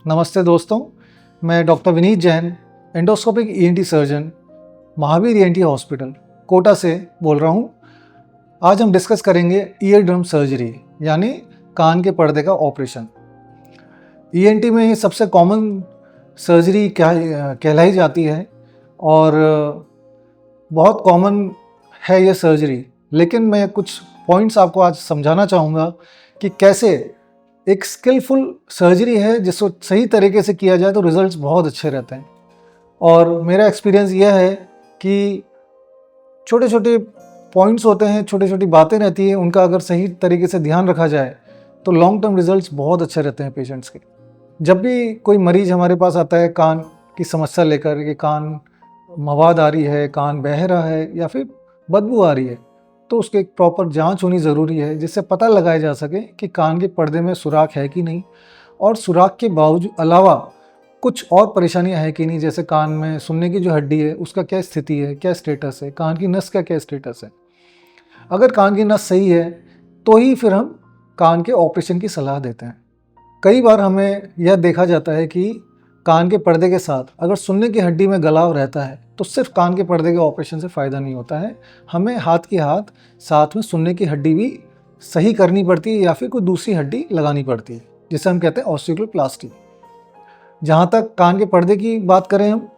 नमस्ते दोस्तों, मैं doctor Vineet Jain, endoscopic ENT surgeon, Mahavir ENT hospital, Kota से बोल रहा हूँ। आज हम डिस्कस करेंगे ईयर ड्रम सर्जरी यानी कान के पर्दे का ऑपरेशन। ईएनटी में सबसे कॉमन सर्जरी क्या कहलाई जाती है और बहुत कॉमन है ये सर्जरी, लेकिन मैं कुछ पॉइंट्स आपको आज समझाना चाहूँगा कि कैसे एक स्किलफुल सर्जरी है जिसको सही तरीके से किया जाए तो रिजल्ट्स बहुत अच्छे रहते हैं। और मेरा एक्सपीरियंस यह है कि छोटे छोटे पॉइंट्स होते हैं, छोटी छोटी बातें रहती हैं, उनका अगर सही तरीके से ध्यान रखा जाए तो लॉन्ग टर्म रिजल्ट्स बहुत अच्छे रहते हैं पेशेंट्स के। जब भी कोई मरीज हमारे पास आता है कान की समस्या लेकर कि कान मवाद आ रही है, कान बह रहा है या फिर बदबू आ रही है, तो उसकी एक प्रॉपर जांच होनी ज़रूरी है जिससे पता लगाया जा सके कि कान के पर्दे में सुराख है कि नहीं, और सुराख के बावजूद अलावा कुछ और परेशानियां है कि नहीं, जैसे कान में सुनने की जो हड्डी है उसका क्या स्थिति है, क्या स्टेटस है, कान की नस का क्या स्टेटस है। अगर कान की नस सही है तो ही फिर हम कान के ऑपरेशन की सलाह देते हैं। कई बार हमें यह देखा जाता है कि कान के पर्दे के साथ अगर सुनने की हड्डी में गलाव रहता है तो सिर्फ कान के पर्दे के ऑपरेशन से फ़ायदा नहीं होता है, हमें हाथ की हाथ साथ में सुनने की हड्डी भी सही करनी पड़ती है या फिर कोई दूसरी हड्डी लगानी पड़ती है, जिसे हम कहते हैं ऑस्टियोप्लास्टी। जहाँ तक कान के पर्दे की बात करें हम,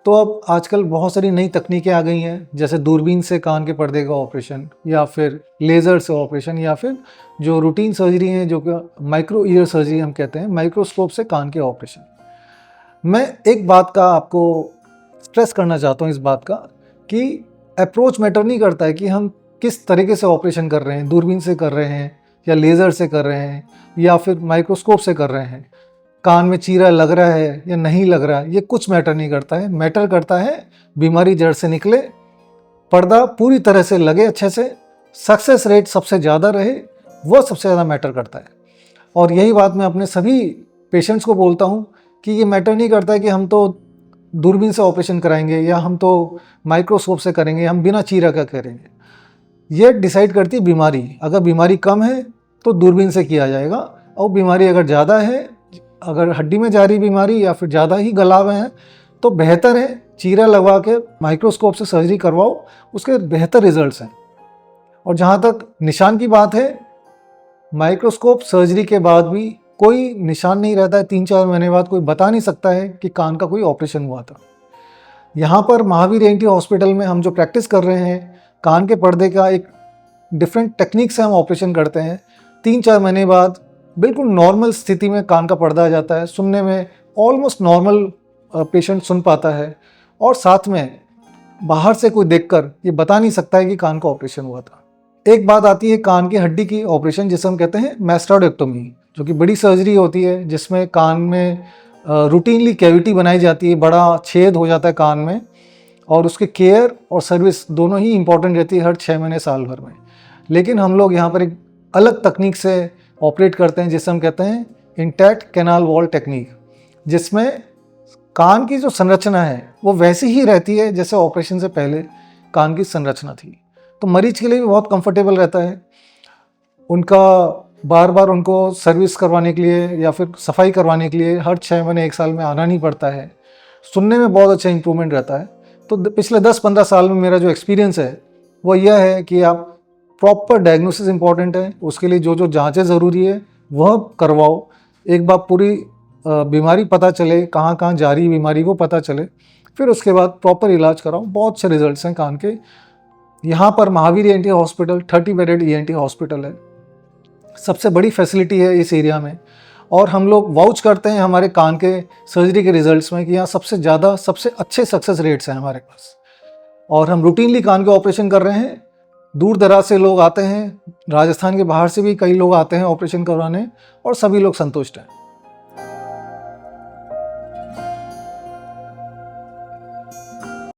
तो अब आजकल बहुत सारी नई तकनीकें आ गई हैं, जैसे दूरबीन से कान के पर्दे का ऑपरेशन या फिर लेज़र से ऑपरेशन या फिर जो रूटीन सर्जरी है जो कि माइक्रो ईयर सर्जरी हम कहते हैं, माइक्रोस्कोप से कान के ऑपरेशन। मैं एक बात का आपको स्ट्रेस करना चाहता हूँ, इस बात का कि अप्रोच मैटर नहीं करता है कि हम किस तरीके से ऑपरेशन कर रहे हैं, दूरबीन से कर रहे हैं या लेज़र से कर रहे हैं या फिर माइक्रोस्कोप से कर रहे हैं, कान में चीरा लग रहा है या नहीं लग रहा है, ये कुछ मैटर नहीं करता है। मैटर करता है बीमारी जड़ से निकले, पर्दा पूरी तरह से लगे अच्छे से, सक्सेस रेट सबसे ज़्यादा रहे, वो सबसे ज़्यादा मैटर करता है। और यही बात मैं अपने सभी पेशेंट्स को बोलता हूँ कि ये मैटर नहीं करता है कि हम तो दूरबीन से ऑपरेशन कराएंगे या हम तो माइक्रोस्कोप से करेंगे, हम बिना चीरा का करेंगे। ये डिसाइड करती है बीमारी। अगर बीमारी कम है तो दूरबीन से किया जाएगा, और बीमारी अगर ज़्यादा है, अगर हड्डी में जा रही बीमारी या फिर ज़्यादा ही गलाव है, तो बेहतर है चीरा लगवा के माइक्रोस्कोप से सर्जरी करवाओ, उसके बेहतर रिजल्ट्स हैं। और जहाँ तक निशान की बात है, माइक्रोस्कोप सर्जरी के बाद भी कोई निशान नहीं रहता है। 3-4 महीने बाद कोई बता नहीं सकता है कि कान का कोई ऑपरेशन हुआ था। यहाँ पर महावीर ईएनटी हॉस्पिटल में हम जो प्रैक्टिस कर रहे हैं, कान के पर्दे का एक डिफरेंट टेक्निक से हम ऑपरेशन करते हैं। 3-4 महीने बाद बिल्कुल नॉर्मल स्थिति में कान का पर्दा आ जाता है, सुनने में ऑलमोस्ट नॉर्मल पेशेंट सुन पाता है, और साथ में बाहर से कोई देखकर ये बता नहीं सकता है कि कान का ऑपरेशन हुआ था। एक बात आती है कान की हड्डी की ऑपरेशन, जिसे हम कहते हैं मैस्टोडेक्टोमी, जो कि बड़ी सर्जरी होती है जिसमें कान में रूटीनली कैविटी बनाई जाती है, बड़ा छेद हो जाता है कान में, और उसके केयर और सर्विस दोनों ही इंपॉर्टेंट रहती है हर 6 महीने साल भर में। लेकिन हम लोग यहाँ पर एक अलग तकनीक से ऑपरेट करते हैं जिसे हम कहते हैं इंटैक्ट कैनाल वॉल टेक्निक, जिसमें कान की जो संरचना है वो वैसी ही रहती है जैसे ऑपरेशन से पहले कान की संरचना थी। तो मरीज के लिए भी बहुत कंफर्टेबल रहता है। उनका बार बार उनको सर्विस करवाने के लिए या फिर सफाई करवाने के लिए हर 6 महीने 1 साल में आना नहीं पड़ता है। सुनने में बहुत अच्छा इंप्रूवमेंट रहता है। तो पिछले 10-15 साल में मेरा जो एक्सपीरियंस है वो यह है कि आप प्रॉपर डायग्नोसिस इंपॉर्टेंट है, उसके लिए जो जो जांचें ज़रूरी है वह करवाओ। एक बार पूरी बीमारी पता चले, कहाँ कहाँ जा रही बीमारी वो पता चले, फिर उसके बाद प्रॉपर इलाज कराओ। बहुत अच्छे रिजल्ट्स हैं कान के। यहाँ पर Mahavir ENT hospital 30 bedded ENT hospital है, सबसे बड़ी फैसिलिटी है इस एरिया में, और हम लोग वाउच करते हैं हमारे कान के सर्जरी के रिजल्ट्स में कि यहाँ सबसे ज़्यादा सबसे अच्छे सक्सेस रेट्स हैं हमारे पास। और हम रूटीनली कान के ऑपरेशन कर रहे हैं। दूर दराज से लोग आते हैं, राजस्थान के बाहर से भी कई लोग आते हैं ऑपरेशन करवाने, और सभी लोग संतुष्ट हैं।